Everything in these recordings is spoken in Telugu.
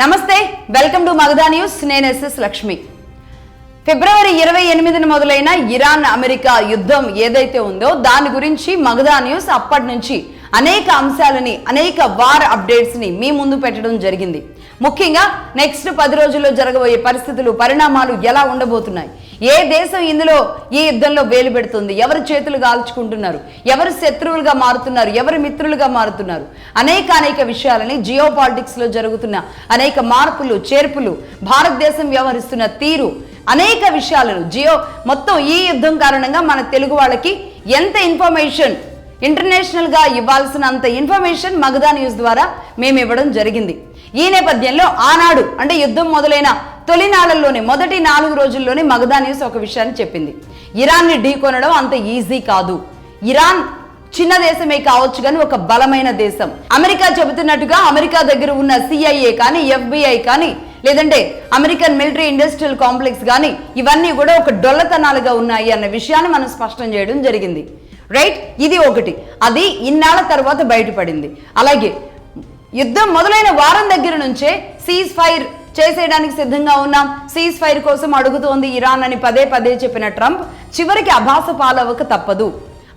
నమస్తే, వెల్కమ్ టు మగధా న్యూస్. నేను ఎస్ఎస్ లక్ష్మి. ఫిబ్రవరి 28న మొదలైన ఇరాన్ అమెరికా యుద్ధం ఏదైతే ఉందో దాని గురించి మగధా న్యూస్ అప్పటి నుంచి అనేక అంశాలని, అనేక వార్ అప్డేట్స్ ని మీ ముందు పెట్టడం జరిగింది. ముఖ్యంగా నెక్స్ట్ 10 రోజుల్లో జరగబోయే పరిస్థితులు, పరిణామాలు ఎలా ఉండబోతున్నాయి, ఏ దేశం ఇందులో ఈ యుద్ధంలో వేలు పెడుతుంది, ఎవరు చేతులు కాల్చుకుంటున్నారు, ఎవరు శత్రువులుగా మారుతున్నారు, ఎవరు మిత్రులుగా మారుతున్నారు, అనేక విషయాలని, జియో పాలిటిక్స్ లో జరుగుతున్న అనేక మార్పులు, చేర్పులు, భారతదేశం వ్యవహరిస్తున్న తీరు, అనేక విషయాలను మొత్తం ఈ యుద్ధం కారణంగా మన తెలుగు వాళ్ళకి ఎంత ఇన్ఫర్మేషన్, ఇంటర్నేషనల్ గా ఇవ్వాల్సినంత ఇన్ఫర్మేషన్ మగధా న్యూస్ ద్వారా మేము ఇవ్వడం జరిగింది. ఈ నేపథ్యంలో ఆనాడు అంటే యుద్ధం మొదలైన తొలినాళ్లలోనే మొదటి 4 రోజుల్లోనే మగధా న్యూస్ ఒక విషయాన్ని చెప్పింది. ఇరాన్ని ఢీకొనడం అంత ఈజీ కాదు. ఇరాన్ చిన్న దేశమే కావచ్చు కానీ ఒక బలమైన దేశం. అమెరికా చెబుతున్నట్టుగా అమెరికా దగ్గర ఉన్న CIA కానీ, FBI కానీ, లేదంటే అమెరికన్ మిలిటరీ ఇండస్ట్రియల్ కాంప్లెక్స్ కానీ ఇవన్నీ కూడా ఒక డొల్లతనాలుగా ఉన్నాయి అన్న విషయాన్ని మనం స్పష్టం చేయడం జరిగింది. రైట్, ఇది ఒకటి. అది ఇన్నాళ్ల తర్వాత బయటపడింది. అలాగే యుద్ధం మొదలైన వారం దగ్గర నుంచే సీజ్ ఫైర్ చేసేయడానికి సిద్ధంగా ఉన్నాం, సీజ్ ఫైర్ కోసం అడుగుతోంది ఇరాన్ అని పదే చెప్పిన ట్రంప్ చివరికి అభాస పాలవక తప్పదు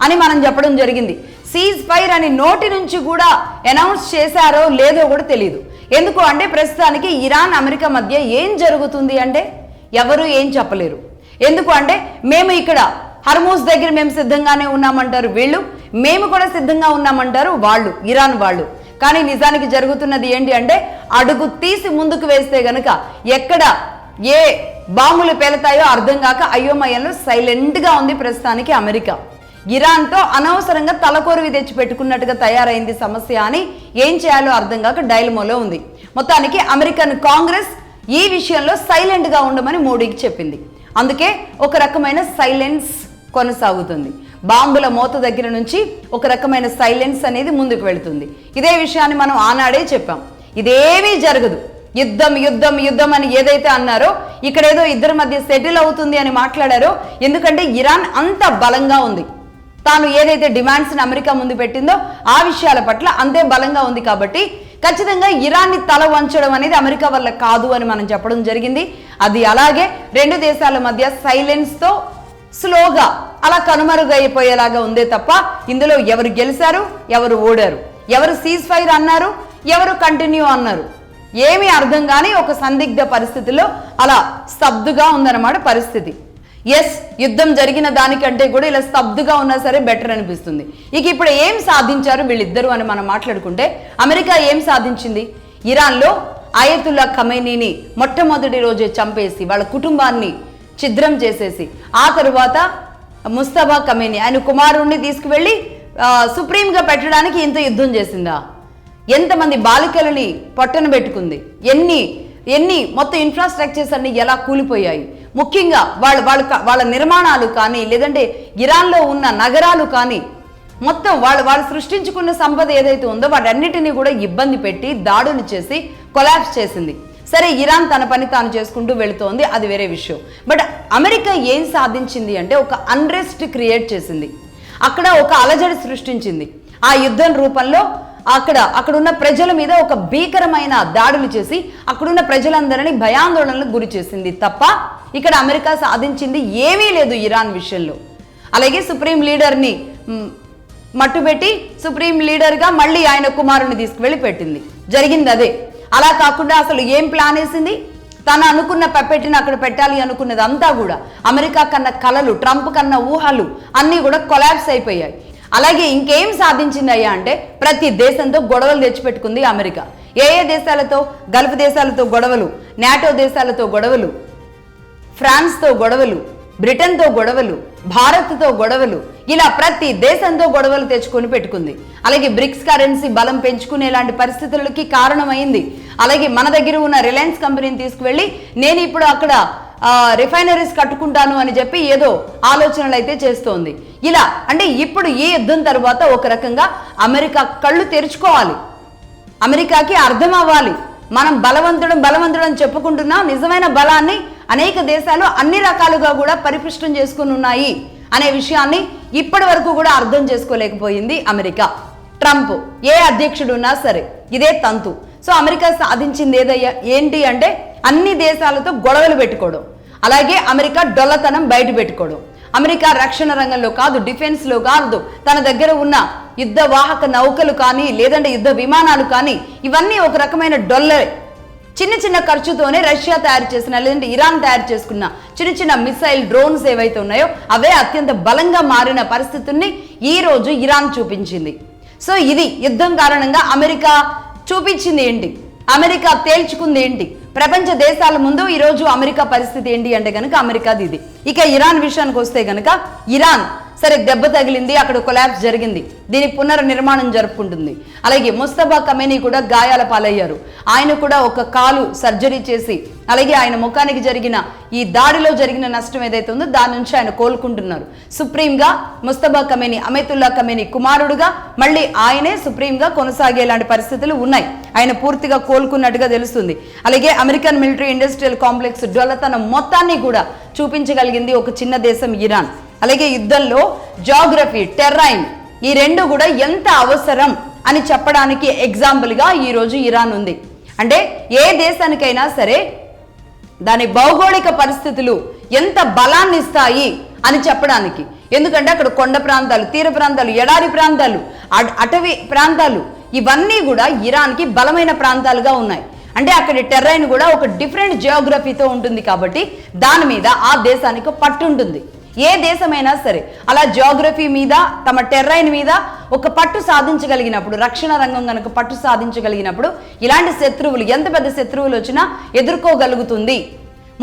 అని మనం చెప్పడం జరిగింది. సీజ్ ఫైర్ అని నోటి నుంచి కూడా అనౌన్స్ చేశారో లేదో కూడా తెలియదు. ఎందుకు అంటే ప్రస్తుతానికి ఇరాన్ అమెరికా మధ్య ఏం జరుగుతుంది అంటే ఎవరు ఏం చెప్పలేరు. ఎందుకు అంటే మేము ఇక్కడ హర్మూజ్ దగ్గర మేము సిద్ధంగానే ఉన్నామంటారు వీళ్ళు, మేము కూడా సిద్ధంగా ఉన్నామంటారు వాళ్ళు, ఇరాన్ వాళ్ళు. కానీ నిజానికి జరుగుతున్నది ఏంటి అంటే అడుగు తీసి ముందుకు వేస్తే గనక ఎక్కడ ఏ బాంబులు పేలుతాయో అర్థం కాక అయోమయంలో సైలెంట్గా ఉంది ప్రస్తుతానికి అమెరికా. ఇరాన్తో అనవసరంగా తలకొరివి తెచ్చి పెట్టుకున్నట్టుగా తయారైంది సమస్య అని ఏం చేయాలో అర్థం కాక డైలమోలో ఉంది. మొత్తానికి అమెరికన్ కాంగ్రెస్ ఈ విషయంలో సైలెంట్గా ఉండమని మోడీకి చెప్పింది. అందుకే ఒక రకమైన సైలెన్స్ కొనసాగుతుంది. బాంబుల మోత దగ్గర నుంచి ఒక రకమైన సైలెన్స్ అనేది ముందుకు వెళుతుంది. ఇదే విషయాన్ని మనం ఆనాడే చెప్పాం. ఇదేమీ జరగదు, యుద్ధం అని ఏదైతే అన్నారో ఇక్కడేదో ఇద్దరి మధ్య సెటిల్ అవుతుంది అని మాట్లాడారో, ఎందుకంటే ఇరాన్ అంత బలంగా ఉంది. తాను ఏదైతే డిమాండ్స్ని అమెరికా ముందు పెట్టిందో ఆ విషయాల పట్ల అంతే బలంగా ఉంది. కాబట్టి ఖచ్చితంగా ఇరాన్ని తల వంచడం అనేది అమెరికా వల్ల కాదు అని మనం చెప్పడం జరిగింది. అది అలాగే 2 దేశాల మధ్య సైలెన్స్తో స్లోగా అలా కనుమరుగైపోయేలాగా ఉందే తప్ప ఇందులో ఎవరు గెలిచారు, ఎవరు ఓడారు, ఎవరు సీజ్ ఫైర్ అన్నారు, ఎవరు కంటిన్యూ అన్నారు, ఏమీ అర్థం కాని ఒక సందిగ్ధ పరిస్థితిలో అలా స్తబ్దుగా ఉందన్నమాట పరిస్థితి. ఎస్, యుద్ధం జరిగిన దానికంటే కూడా ఇలా స్తబ్దుగా ఉన్నా సరే బెటర్ అనిపిస్తుంది. ఇక ఇప్పుడు ఏం సాధించారు వీళ్ళిద్దరూ అని మనం మాట్లాడుకుంటే అమెరికా ఏం సాధించింది? ఇరాన్లో అయతుల్లా ఖమైనీని మొట్టమొదటి రోజే చంపేసి వాళ్ళ కుటుంబాన్ని ఛిద్రం చేసేసి ఆ తరువాత ముస్తఫా ఖమైనీ ఆయన కుమారుణ్ణి తీసుకువెళ్ళి సుప్రీంగా పెట్టడానికి ఇంత యుద్ధం చేసిందా? ఎంతమంది బాలికలని పొట్టన పెట్టుకుంది? ఎన్ని మొత్తం ఇన్ఫ్రాస్ట్రక్చర్స్ అన్ని ఎలా కూలిపోయాయి? ముఖ్యంగా వాళ్ళ నిర్మాణాలు కానీ, లేదంటే ఇరాన్లో ఉన్న నగరాలు కానీ, మొత్తం వాళ్ళు సృష్టించుకున్న సంపద ఏదైతే ఉందో వాటన్నిటినీ కూడా ఇబ్బంది పెట్టి దాడులు చేసి కొలాప్స్ చేసింది. సరే, ఇరాన్ తన పని తాను చేసుకుంటూ వెళుతోంది, అది వేరే విషయం. బట్ అమెరికా ఏం సాధించింది అంటే ఒక అన్రెస్ట్ క్రియేట్ చేసింది, అక్కడ ఒక అలజడి సృష్టించింది. ఆ యుద్ధం రూపంలో అక్కడున్న ప్రజల మీద ఒక భీకరమైన దాడులు చేసి అక్కడున్న ప్రజలందరినీ భయాందోళనలకు గురి చేసింది తప్ప ఇక్కడ అమెరికా సాధించింది ఏమీ లేదు ఇరాన్ విషయంలో. అలాగే సుప్రీం లీడర్ని మట్టుబెట్టి సుప్రీం లీడర్గా మళ్ళీ ఆయన కుమారుని తీసుకువెళ్ళి పెట్టింది, జరిగింది అదే. అలా కాకుండా అసలు ఏం ప్లాన్ వేసింది? తను అనుకున్న పెప్పెట్టిని అక్కడ పెట్టాలి అనుకున్నది అంతా కూడా అమెరికా కన్నా కలలు, ట్రంప్ కన్నా ఊహలు అన్నీ కూడా కొలాప్స్ అయిపోయాయి. అలాగే ఇంకేం సాధించిందయ్యా అంటే ప్రతి దేశంతో గొడవలు తెచ్చిపెట్టుకుంది అమెరికా. ఏ దేశాలతో? గల్ఫ్ దేశాలతో గొడవలు, నాటో దేశాలతో గొడవలు, ఫ్రాన్స్తో గొడవలు, బ్రిటన్తో గొడవలు, భారత్తో గొడవలు, ఇలా ప్రతి దేశంతో గొడవలు తెచ్చుకొని పెట్టుకుంది. అలాగే బ్రిక్స్ కరెన్సీ బలం పెంచుకునేలాంటి పరిస్థితులకి కారణమైంది. అలాగే మన దగ్గర ఉన్న రిలయన్స్ కంపెనీని తీసుకువెళ్ళి నేను ఇప్పుడు అక్కడ రిఫైనరీస్ కట్టుకుంటాను అని చెప్పి ఏదో ఆలోచనలు అయితే చేస్తోంది. ఇలా అంటే ఇప్పుడు ఈ యుద్ధం తర్వాత ఒక రకంగా అమెరికా కళ్ళు తెరుచుకోవాలి, అమెరికాకి అర్థం అవ్వాలి. మనం బలవంతుడు అని చెప్పుకుంటున్నాం, నిజమైన బలాన్ని అనేక దేశాలు అన్ని రకాలుగా కూడా పరిపుష్టం చేసుకుని ఉన్నాయి అనే విషయాన్ని ఇప్పటి వరకు కూడా అర్థం చేసుకోలేకపోయింది అమెరికా. ట్రంప్ ఏ అధ్యక్షుడున్నా సరే ఇదే తంతు. సో అమెరికా సాధించింది ఏంటి అంటే అన్ని దేశాలతో గొడవలు పెట్టుకోవడం, అలాగే అమెరికా డొల్లతనం బయట పెట్టుకోవడం. అమెరికా రక్షణ రంగంలో కాదు, డిఫెన్స్లో కాదు, తన దగ్గర ఉన్న యుద్ధ వాహక నౌకలు కానీ లేదంటే యుద్ధ విమానాలు కానీ ఇవన్నీ ఒక రకమైన డొల్లే. చిన్న చిన్న ఖర్చుతోనే రష్యా తయారు చేసిన లేదంటే ఇరాన్ తయారు చేసుకున్న చిన్న చిన్న మిసైల్ డ్రోన్స్ ఏవైతే ఉన్నాయో అవే అత్యంత బలంగా మారిన పరిస్థితుల్ని ఈ రోజు ఇరాన్ చూపించింది. సో ఇది యుద్ధం కారణంగా అమెరికా చూపించింది ఏంటి, అమెరికా తేల్చుకుంది ఏంటి, ప్రపంచ దేశాల ముందు ఈరోజు అమెరికా పరిస్థితి ఏంటి అంటే కనుక అమెరికాది ఇది. ఇక ఇరాన్ విషయానికి వస్తే కనుక ఇరాన్ సరే దెబ్బ తగిలింది, అక్కడ కొలాప్స్ జరిగింది, దీని పునర్నిర్మాణం జరుపుకుంటుంది. అలాగే ముస్తఫా ఖమేనీ కూడా గాయాల పాలయ్యారు, ఆయన కూడా ఒక కాలు సర్జరీ చేసి అలాగే ఆయన ముఖానికి జరిగిన ఈ దాడిలో జరిగిన నష్టం ఏదైతే ఉందో దాని నుంచి ఆయన కోలుకుంటున్నారు. సుప్రీంగా ముస్తఫా ఖమేనీ అమేతుల్లా ఖమేనీ కుమారుడుగా మళ్ళీ ఆయనే సుప్రీంగా కొనసాగేలాంటి పరిస్థితులు ఉన్నాయి. ఆయన పూర్తిగా కోలుకున్నట్టుగా తెలుస్తుంది. అలాగే అమెరికన్ మిలిటరీ ఇండస్ట్రియల్ కాంప్లెక్స్ డొల్లతనం మొత్తాన్ని కూడా చూపించగలిగింది ఒక చిన్న దేశం ఇరాన్. అలాగే యుద్ధంలో జాగ్రఫీ, టెర్రైన్ ఈ రెండు కూడా ఎంత అవసరం అని చెప్పడానికి ఎగ్జాంపుల్గా ఈరోజు ఇరాన్ ఉంది. అంటే ఏ దేశానికైనా సరే దాని భౌగోళిక పరిస్థితులు ఎంత బలాన్ని ఇస్తాయి అని చెప్పడానికి. ఎందుకంటే అక్కడ కొండ ప్రాంతాలు, తీర ప్రాంతాలు, ఎడారి ప్రాంతాలు, అటవీ ప్రాంతాలు ఇవన్నీ కూడా ఇరాన్కి బలమైన ప్రాంతాలుగా ఉన్నాయి. అంటే అక్కడి టెర్రైన్ కూడా ఒక డిఫరెంట్ జియోగ్రఫీతో ఉంటుంది కాబట్టి దాని మీద ఆ దేశానికి పట్టు ఉంటుంది. ఏ దేశమైనా సరే అలా జియోగ్రఫీ మీద తమ టెర్రైన్ మీద ఒక పట్టు సాధించగలిగినప్పుడు, రక్షణ రంగం కనుక పట్టు సాధించగలిగినప్పుడు ఇలాంటి శత్రువులు ఎంత పెద్ద శత్రువులు వచ్చినా ఎదుర్కోగలుగుతుంది.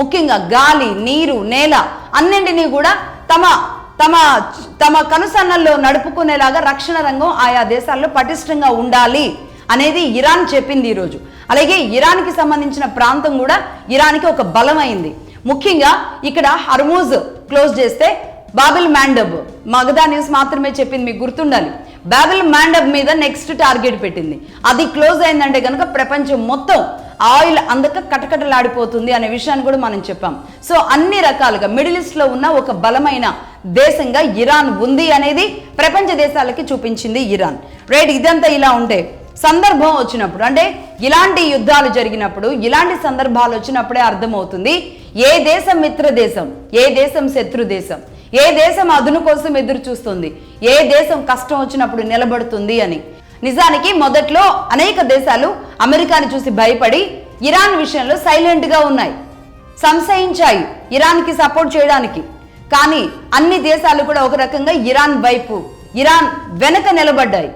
ముఖ్యంగా గాలి, నీరు, నేల అన్నింటినీ కూడా తమ తమ తమ కనుసన్నల్లో నడుపుకునేలాగా రక్షణ రంగం ఆయా దేశాల్లో పటిష్టంగా ఉండాలి అనేది ఇరాన్ చెప్పింది ఈరోజు. అలాగే ఇరాన్కి సంబంధించిన ప్రాంతం కూడా ఇరాన్కి ఒక బలమైంది. ముఖ్యంగా ఇక్కడ హర్మూజ్ క్లోజ్ చేస్తే బాబిల్ మాండబ్, మగధా న్యూస్ మాత్రమే చెప్పింది, మీకు గుర్తుండాలి. బాబిల్ మాండబ్ మీద నెక్స్ట్ టార్గెట్ పెట్టింది. అది క్లోజ్ అయిందంటే కనుక ప్రపంచం మొత్తం ఆయిల్ అందక కటకటలాడిపోతుంది అనే విషయాన్ని కూడా మనం చెప్పాం. సో అన్ని రకాలుగా మిడిల్ ఈస్ట్లో ఉన్న ఒక బలమైన దేశంగా ఇరాన్ ఉంది అనేది ప్రపంచ దేశాలకి చూపించింది ఇరాన్. రైట్, ఇదంతా ఇలా ఉంటే సందర్భం వచ్చినప్పుడు అంటే ఇలాంటి యుద్ధాలు జరిగినప్పుడు, ఇలాంటి సందర్భాలు వచ్చినప్పుడే అర్థమవుతుంది ఏ దేశం మిత్ర దేశం, ఏ దేశం శత్రు దేశం, ఏ దేశం అదును కోసం ఎదురు చూస్తుంది, ఏ దేశం కష్టం వచ్చినప్పుడు నిలబడుతుంది అని. నిజానికి మొదట్లో అనేక దేశాలు అమెరికాని చూసి భయపడి ఇరాన్ విషయంలో సైలెంట్గా ఉన్నాయి, సంశయించాయి ఇరాన్కి సపోర్ట్ చేయడానికి. కానీ అన్ని దేశాలు కూడా ఒక రకంగా ఇరాన్ వైపు, ఇరాన్ వెనక నిలబడ్డాయి.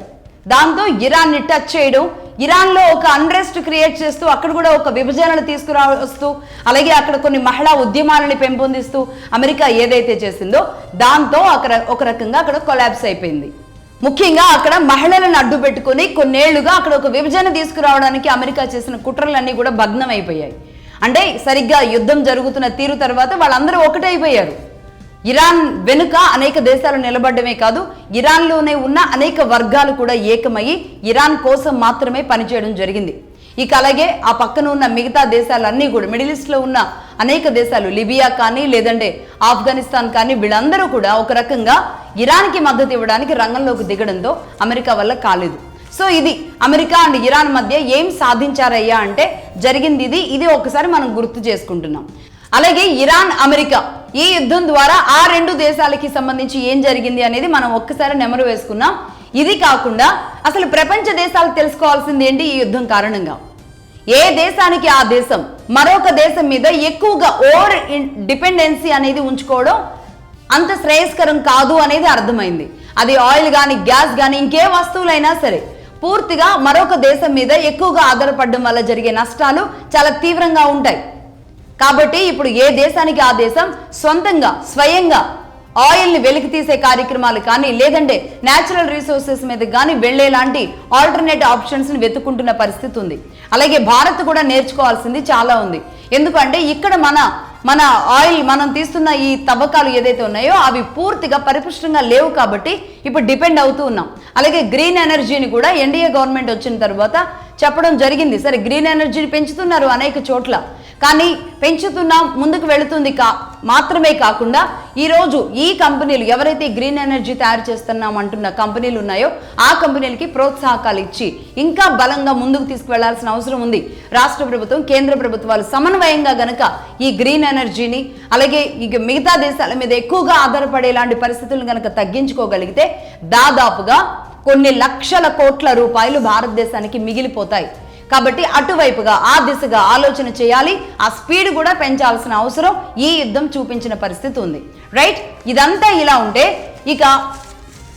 దాంతో ఇరాన్ని టచ్ చేయడం, ఇరాన్లో ఒక అన్రెస్ట్ క్రియేట్ చేస్తూ అక్కడ కూడా ఒక విభజనను తీసుకురావస్తూ అలాగే అక్కడ కొన్ని మహిళా ఉద్యమాలని పెంపొందిస్తూ అమెరికా ఏదైతే చేసిందో దాంతో అక్కడ ఒక రకంగా అక్కడ కొలాప్స్ అయిపోయింది. ముఖ్యంగా అక్కడ మహిళలను అడ్డు పెట్టుకుని కొన్నేళ్లుగా అక్కడ ఒక విభజన తీసుకురావడానికి అమెరికా చేసిన కుట్రలన్నీ కూడా భగ్నం అయిపోయాయి. అంటే సరిగ్గా యుద్ధం జరుగుతున్న తీరు తర్వాత వాళ్ళందరూ ఒకటైపోయారు. ఇరాన్ వెనుక అనేక దేశాలు నిలబడమే కాదు, ఇరాన్లోనే ఉన్న అనేక వర్గాలు కూడా ఏకమయ్యి ఇరాన్ కోసం మాత్రమే పనిచేయడం జరిగింది. ఇక అలాగే ఆ పక్కన ఉన్న మిగతా దేశాలన్నీ కూడా మిడిల్ ఈస్ట్లో ఉన్న అనేక దేశాలు, లిబియా కానీ లేదంటే ఆఫ్ఘనిస్తాన్ కానీ వీళ్ళందరూ కూడా ఒక రకంగా ఇరాన్కి మద్దతు ఇవ్వడానికి రంగంలోకి దిగడంతో అమెరికా వల్ల కాలేదు. సో ఇది అమెరికా అండ్ ఇరాన్ మధ్య ఏం సాధించారయ్యా అంటే జరిగింది ఇది ఒకసారి మనం గుర్తు చేసుకుంటున్నాం. అలాగే ఇరాన్, అమెరికా ఈ యుద్ధం ద్వారా ఆ రెండు దేశాలకి సంబంధించి ఏం జరిగింది అనేది మనం ఒక్కసారి నెమరు వేసుకున్నాం. ఇది కాకుండా అసలు ప్రపంచ దేశాలు తెలుసుకోవాల్సింది ఏంటి ఈ యుద్ధం కారణంగా? ఏ దేశానికి ఆ దేశం మరొక దేశం మీద ఎక్కువగా ఓవర్ డిపెండెన్సీ అనేది ఉంచుకోవడం అంత శ్రేయస్కరం కాదు అనేది అర్థమైంది. అది ఆయిల్ కానీ, గ్యాస్ కానీ, ఇంకే వస్తువులైనా సరే పూర్తిగా మరొక దేశం మీద ఎక్కువగా ఆధారపడడం వల్ల జరిగే నష్టాలు చాలా తీవ్రంగా ఉంటాయి. కాబట్టి ఇప్పుడు ఏ దేశానికి ఆ దేశం సొంతంగా స్వయంగా ఆయిల్ని వెలికి తీసే కార్యక్రమాలు కానీ లేదంటే న్యాచురల్ రిసోర్సెస్ మీద కానీ వెళ్లేలాంటి ఆల్టర్నేట్ ఆప్షన్స్ని వెతుక్కుంటున్న పరిస్థితి ఉంది. అలాగే భారత్ కూడా నేర్చుకోవాల్సింది చాలా ఉంది. ఎందుకంటే ఇక్కడ మన ఆయిల్ మనం తీస్తున్న ఈ తవ్వకాలు ఏదైతే ఉన్నాయో అవి పూర్తిగా పరిపుష్టంగా లేవు కాబట్టి ఇప్పుడు డిపెండ్ అవుతూ ఉన్నాం. అలాగే గ్రీన్ ఎనర్జీని కూడా ఎన్డీఏ గవర్నమెంట్ వచ్చిన తర్వాత చెప్పడం జరిగింది. సరే, గ్రీన్ ఎనర్జీని పెంచుతున్నారు అనేక చోట్ల, కానీ పెంచుతున్నాం, ముందుకు వెళుతుంది మాత్రమే కాకుండా ఈరోజు ఈ కంపెనీలు ఎవరైతే గ్రీన్ ఎనర్జీ తయారు చేస్తున్నాం అంటున్న కంపెనీలు ఉన్నాయో ఆ కంపెనీలకి ప్రోత్సాహకాలు ఇచ్చి ఇంకా బలంగా ముందుకు తీసుకువెళ్లాల్సిన అవసరం ఉంది. రాష్ట్ర ప్రభుత్వం, కేంద్ర ప్రభుత్వాలు సమన్వయంగా గనక ఈ గ్రీన్ ఎనర్జీని, అలాగే ఇక మిగతా దేశాల మీద ఎక్కువగా ఆధారపడేలాంటి పరిస్థితులను గనక తగ్గించుకోగలిగితే దాదాపుగా కొన్ని లక్షల కోట్ల రూపాయలు భారతదేశానికి మిగిలిపోతాయి. కాబట్టి అటువైపుగా, ఆ దిశగా ఆలోచన చేయాలి. ఆ స్పీడ్ కూడా పెంచాల్సిన అవసరం ఈ యుద్ధం చూపించిన పరిస్థితి ఉంది. రైట్, ఇదంతా ఇలా ఉంటే ఇక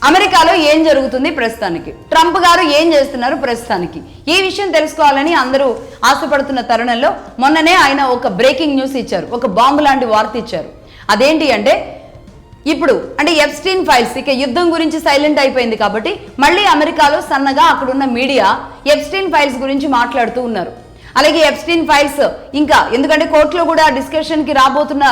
అమెరికాలో ఏం జరుగుతుంది ప్రస్తుతానికి, ట్రంప్ గారు ఏం చేస్తున్నారు ప్రస్తుతానికి, ఈ విషయం తెలుసుకోవాలని అందరూ ఆశపడుతున్న తరుణంలో మొన్ననే ఆయన ఒక బ్రేకింగ్ న్యూస్ ఇచ్చారు, ఒక బాంబు లాంటి వార్త ఇచ్చారు. అదేంటి అంటే, ఇప్పుడు అంటే ఎప్స్టీన్ ఫైల్స్, ఇక యుద్ధం గురించి సైలెంట్ అయిపోయింది కాబట్టి మళ్ళీ అమెరికాలో సన్నగా అక్కడున్న మీడియా ఎప్స్టీన్ ఫైల్స్ గురించి మాట్లాడుతూ ఉన్నారు. అలాగే ఎప్స్టీన్ ఫైల్స్ ఇంకా ఎందుకంటే కోర్టులో కూడా డిస్కషన్కి రాబోతున్న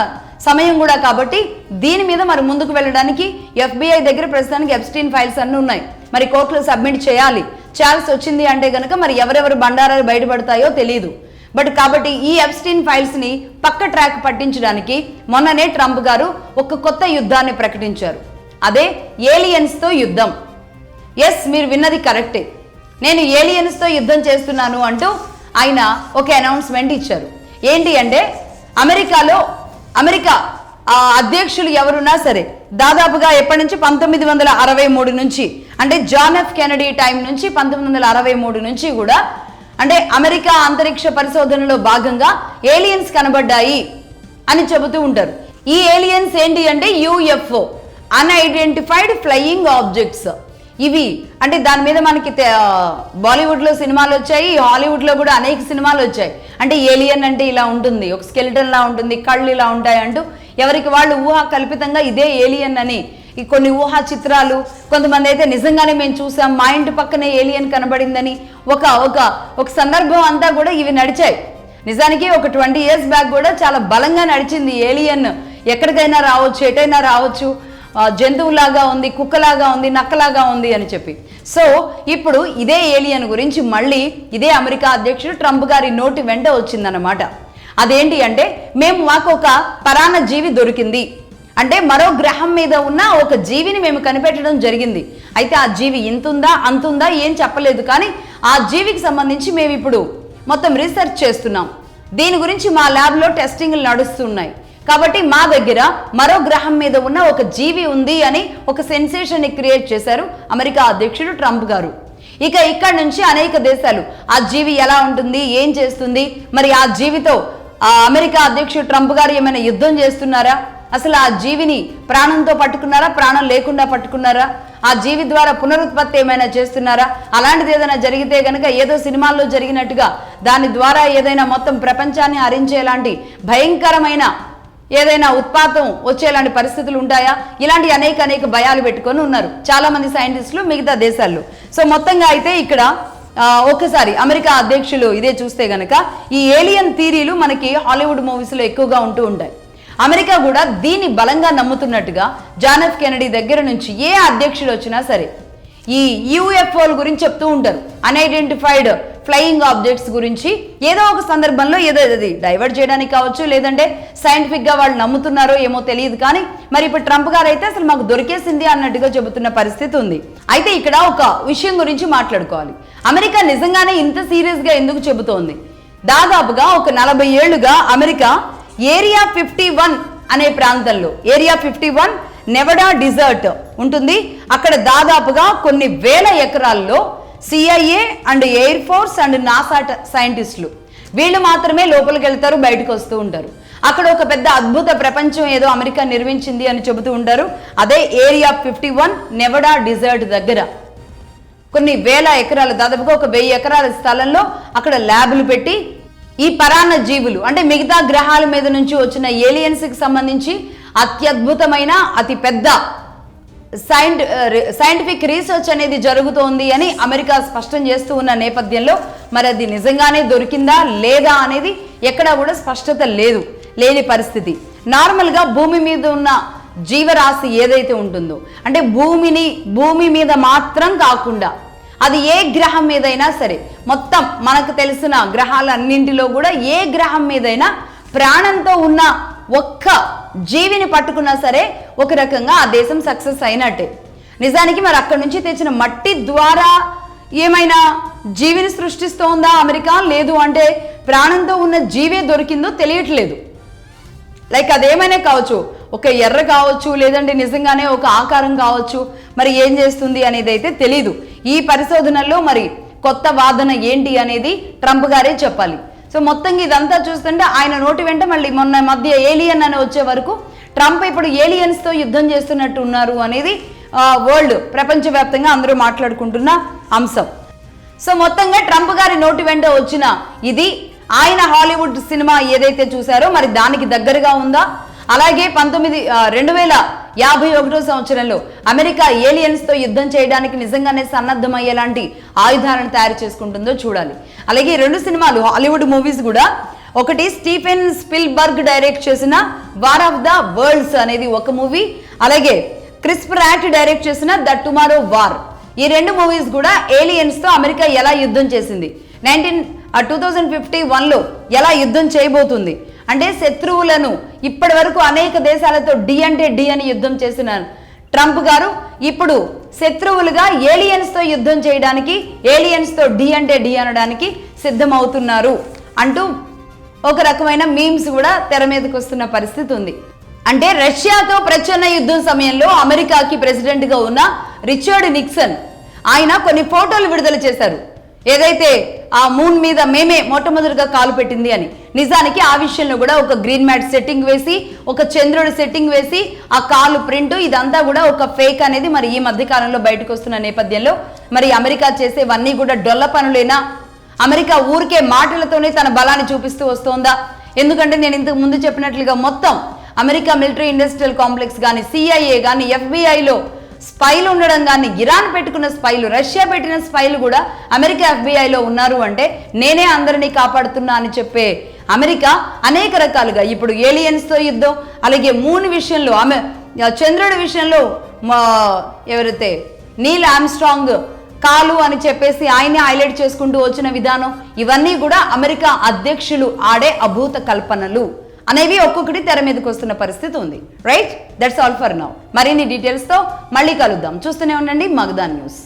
సమయం కూడా కాబట్టి దీని మీద మరి ముందుకు వెళ్ళడానికి FBI దగ్గర ప్రస్తుతానికి ఎప్స్టీన్ ఫైల్స్ అన్నీ ఉన్నాయి. మరి కోర్టులో సబ్మిట్ చేయాల్సి వచ్చింది అంటే కనుక మరి ఎవరెవరు బండారాలు బయటపడతాయో తెలియదు. బట్ కాబట్టి ఈ ఎప్స్టీన్ ఫైల్స్ ని పక్క ట్రాక్ పట్టించడానికి మొన్ననే ట్రంప్ గారు ఒక కొత్త యుద్ధాన్ని ప్రకటించారు. అదే ఏలియన్స్ తో యుద్ధం. ఎస్, మీరు విన్నది కరెక్టే, నేను ఏలియన్స్ తో యుద్ధం చేస్తున్నాను అంటూ ఆయన ఒక అనౌన్స్మెంట్ ఇచ్చారు. ఏంటి అంటే, అమెరికా అధ్యక్షులు ఎవరున్నా సరే దాదాపుగా ఎప్పటి నుంచి 1963 నుంచి అంటే జాన్ ఎఫ్ కెనడీ టైం నుంచి 1963 నుంచి కూడా అంటే అమెరికా అంతరిక్ష పరిశోధనలో భాగంగా ఏలియన్స్ కనబడ్డాయి అని చెబుతూ ఉంటారు. ఈ ఏలియన్స్ ఏంటి అంటే UFO, అన్ఐడెంటిఫైడ్ ఫ్లయింగ్ ఆబ్జెక్ట్స్. ఇవి అంటే దాని మీద మనకి బాలీవుడ్లో సినిమాలు వచ్చాయి, హాలీవుడ్లో కూడా అనేక సినిమాలు వచ్చాయి. అంటే ఏలియన్ అంటే ఇలా ఉంటుంది, ఒక స్కెలిటన్ లా ఉంటుంది, కళ్ళు ఇలా ఉంటాయి అంటూ ఎవరికి వాళ్ళు ఊహా కల్పితంగా ఇదే ఏలియన్ అని కొన్ని ఊహా చిత్రాలు, కొంతమంది అయితే నిజంగానే మేము చూసాం, మా ఇంటి పక్కనే ఏలియన్ కనబడిందని ఒక సందర్భం అంతా కూడా ఇవి నడిచాయి. నిజానికి ఒక 20 years బ్యాక్ కూడా చాలా బలంగా నడిచింది ఏలియన్. ఎక్కడికైనా రావచ్చు, ఎటైనా రావచ్చు, జంతువులాగా ఉంది, కుక్కలాగా ఉంది, నక్కలాగా ఉంది అని చెప్పి. సో ఇప్పుడు ఇదే ఏలియన్ గురించి మళ్ళీ ఇదే అమెరికా అధ్యక్షుడు ట్రంప్ గారి నోటి వెంట వచ్చిందన్నమాట. అదేంటి అంటే, మాకు ఒక పరాన్న జీవి దొరికింది అంటే మరో గ్రహం మీద ఉన్న ఒక జీవిని మేము కనిపెట్టడం జరిగింది. అయితే ఆ జీవి ఇంతుందా అంతుందా ఏం చెప్పలేదు, కానీ ఆ జీవికి సంబంధించి మేము ఇప్పుడు మొత్తం రీసెర్చ్ చేస్తున్నాం. దీని గురించి మా ల్యాబ్లో టెస్టింగ్లు నడుస్తున్నాయి. కాబట్టి మా దగ్గర మరో గ్రహం మీద ఉన్న ఒక జీవి ఉంది అని ఒక సెన్సేషన్ క్రియేట్ చేశారు అమెరికా అధ్యక్షుడు ట్రంప్ గారు. ఇక ఇక్కడ నుంచి అనేక దేశాలు ఆ జీవి ఎలా ఉంటుంది, ఏం చేస్తుంది, మరి ఆ జీవితో అమెరికా అధ్యక్షుడు ట్రంప్ గారు ఏమైనా యుద్ధం చేస్తున్నారా, అసలు ఆ జీవిని ప్రాణంతో పట్టుకున్నారా, ప్రాణం లేకుండా పట్టుకున్నారా, ఆ జీవి ద్వారా పునరుత్పత్తి ఏమైనా చేస్తున్నారా, అలాంటిది ఏదైనా జరిగితే గనక ఏదో సినిమాల్లో జరిగినట్టుగా దాని ద్వారా ఏదైనా మొత్తం ప్రపంచాన్ని హరించేలాంటి భయంకరమైన ఏదైనా ఉత్పాతం వచ్చేలాంటి పరిస్థితులు ఉంటాయా, ఇలాంటి అనేక భయాలు పెట్టుకొని ఉన్నారు చాలా మంది సైంటిస్టులు మిగతా దేశాల్లో. సో మొత్తంగా అయితే ఇక్కడ ఒక్కసారి అమెరికా అధ్యక్షులు ఇదే చూస్తే గనక ఈ ఏలియన్ థీరీలు మనకి హాలీవుడ్ మూవీస్లో ఎక్కువగా ఉంటూ ఉంటాయి. అమెరికా కూడా దీన్ని బలంగా నమ్ముతున్నట్టుగా జాన్ ఎఫ్ కెనడీ దగ్గర నుంచి ఏ అధ్యక్షుడు వచ్చినా సరే ఈ UFOల గురించి చెప్తూ ఉంటారు. అన్ఐడెంటిఫైడ్ ఫ్లయింగ్ ఆబ్జెక్ట్స్ గురించి ఏదో ఒక సందర్భంలో ఏదో అది డైవర్ట్ చేయడానికి కావచ్చు, లేదంటే సైంటిఫిక్గా వాళ్ళు నమ్ముతున్నారో ఏమో తెలియదు, కానీ మరి ఇప్పుడు ట్రంప్ గారు అయితే అసలు మాకు దొరికేసింది అన్నట్టుగా చెబుతున్న పరిస్థితి ఉంది. అయితే ఇక్కడ ఒక విషయం గురించి మాట్లాడుకోవాలి. అమెరికా నిజంగానే ఇంత సీరియస్గా ఎందుకు చెబుతోంది? దాదాపుగా ఒక 40 ఏళ్లుగా అమెరికా ఏరియా 51 అనే ప్రాంతంలో, ఏరియా 51 నెవడా డిజర్ట్ ఉంటుంది, అక్కడ దాదాపుగా కొన్ని వేల ఎకరాల్లో CIA and air force and NASA సైంటిస్టులు వీళ్ళు మాత్రమే లోపలికి వెళ్తారు, బయటకు వస్తూ ఉంటారు. అక్కడ ఒక పెద్ద అద్భుత ప్రపంచం ఏదో అమెరికా నిర్మించింది అని చెబుతూ ఉంటారు. అదే ఏరియా 51 నెవడా డిజర్ట్ దగ్గర కొన్ని వేల ఎకరాలు, దాదాపుగా ఒక 1000 ఎకరాల స్థలంలో అక్కడ ల్యాబులు పెట్టి ఈ పరాన్న జీవులు అంటే మిగతా గ్రహాల మీద నుంచి వచ్చిన ఏలియన్స్కి సంబంధించి అత్యద్భుతమైన అతి పెద్ద సైంటిఫిక్ రీసెర్చ్ అనేది జరుగుతోంది అని అమెరికా స్పష్టం చేస్తూ ఉన్న నేపథ్యంలో మరి అది నిజంగానే దొరికిందా లేదా అనేది ఎక్కడా కూడా స్పష్టత లేని పరిస్థితి. నార్మల్గా భూమి మీద ఉన్న జీవరాశి ఏదైతే ఉంటుందో అంటే భూమి మీద మాత్రం కాకుండా అది ఏ గ్రహం మీదైనా సరే, మొత్తం మనకు తెలిసిన గ్రహాలన్నింటిలో కూడా ఏ గ్రహం మీదైనా ప్రాణంతో ఉన్న ఒక్క జీవిని పట్టుకున్నా సరే ఒక రకంగా ఆ దేశం సక్సెస్ అయినట్టే. నిజానికి మరి అక్కడి నుంచి తెచ్చిన మట్టి ద్వారా ఏమైనా జీవిని సృష్టిస్తోందా అమెరికా? లేదు అంటే ప్రాణంతో ఉన్న జీవే దొరికిందో తెలియట్లేదు. లైక్ అదేమైనా కావచ్చు, ఒక ఎర్ర కావచ్చు, లేదంటే నిజంగానే ఒక ఆకారం కావచ్చు, మరి ఏం చేస్తుంది అనేది అయితే తెలీదు. ఈ పరిశోధనల్లో మరి కొత్త వాదన ఏంటి అనేది ట్రంప్ గారే చెప్పాలి. సో మొత్తంగా ఇదంతా చూస్తుంటే ఆయన నోటి వెంట మళ్ళీ మొన్న మధ్య ఏలియన్ అని వచ్చే వరకు ట్రంప్ ఇప్పుడు ఏలియన్స్తో యుద్ధం చేస్తున్నట్టు ఉన్నారు అనేది వరల్డ్ ప్రపంచవ్యాప్తంగా అందరూ మాట్లాడుకుంటున్న అంశం. సో మొత్తంగా ట్రంప్ గారి నోటి వెంట వచ్చిన ఇది ఆయన హాలీవుడ్ సినిమా ఏదైతే చూసారో మరి దానికి దగ్గరగా ఉందా? అలాగే 2051 సంవత్సరంలో అమెరికా ఏలియన్స్తో యుద్ధం చేయడానికి నిజంగానే సన్నద్ధమయ్యేలాంటి ఆయుధాలను తయారు చేసుకుంటుందో చూడాలి. అలాగే 2 సినిమాలు హాలీవుడ్ మూవీస్ కూడా, ఒకటి స్టీఫెన్ స్పిల్బర్గ్ డైరెక్ట్ చేసిన వార్ ఆఫ్ ద వరల్డ్స్ అనేది ఒక మూవీ, అలాగే క్రిస్ ప్రాట్ డైరెక్ట్ చేసిన ద టుమారో వార్. ఈ 2 మూవీస్ కూడా ఏలియన్స్తో అమెరికా ఎలా యుద్ధం చేసింది, 2051లో ఎలా యుద్ధం చేయబోతుంది, అంటే శత్రువులను ఇప్పటి వరకు అనేక దేశాలతో డి అంటే డి అని యుద్ధం చేసిన ట్రంప్ గారు ఇప్పుడు శత్రువులుగా ఏలియన్స్తో యుద్ధం చేయడానికి, ఏలియన్స్తో డి అంటే డి అనడానికి సిద్ధమవుతున్నారు అంటూ ఒక రకమైన మీమ్స్ కూడా తెర మీదకి వస్తున్న పరిస్థితి ఉంది. అంటే రష్యాతో ప్రచ్ఛన్న యుద్ధం సమయంలో అమెరికాకి ప్రెసిడెంట్గా ఉన్న రిచర్డ్ నిక్సన్ ఆయన కొన్ని ఫోటోలు విడుదల చేశారు. ఏదైతే ఆ మూన్ మీద మేమే మొట్టమొదటిగా కాలు పెట్టింది అని. నిజానికి ఆ విషయంలో కూడా ఒక గ్రీన్ మ్యాట్ సెట్టింగ్ వేసి, ఒక చంద్రుడి సెట్టింగ్ వేసి, ఆ కాలు ప్రింట్ ఇదంతా కూడా ఒక ఫేక్ అనేది మరి ఈ మధ్య కాలంలో బయటకు వస్తున్న నేపథ్యంలో మరి అమెరికా చేసేవన్నీ కూడా డొల్ల పనులేనా? అమెరికా ఊరికే మాటలతోనే తన బలాన్ని చూపిస్తూ వస్తోందా? ఎందుకంటే నేను ఇంతకు ముందు చెప్పినట్లుగా మొత్తం అమెరికా మిలిటరీ ఇండస్ట్రియల్ కాంప్లెక్స్ కానీ, సిఐఏ కానీ, ఎఫ్బిఐలో స్పైలు ఉండడం కానీ, ఇరాన్ పెట్టుకున్న స్పైలు, రష్యా పెట్టిన స్పైలు కూడా అమెరికా ఎఫ్బిఐలో ఉన్నారు అంటే నేనే అందరినీ కాపాడుతున్నా అని చెప్పే అమెరికా అనేక రకాలుగా ఇప్పుడు ఏలియన్స్తో యుద్ధం, అలాగే మూన్ విషయంలో, చంద్రుడి విషయంలో ఎవరైతే నీల్ ఆర్మ్స్ట్రాంగ్ కాలు అని చెప్పేసి ఆయనే హైలైట్ చేసుకుంటూ వచ్చిన విధానం, ఇవన్నీ కూడా అమెరికా అధ్యక్షులు ఆడే అభూత కల్పనలు అనేవి ఒక్కొక్కటి తెర మీదకి వస్తున్న పరిస్థితి ఉంది. Right, that's all for now. మరిన్ని డీటెయిల్స్తో మళ్ళీ కలుద్దాం. చూస్తూనే ఉండండి మగధా న్యూస్.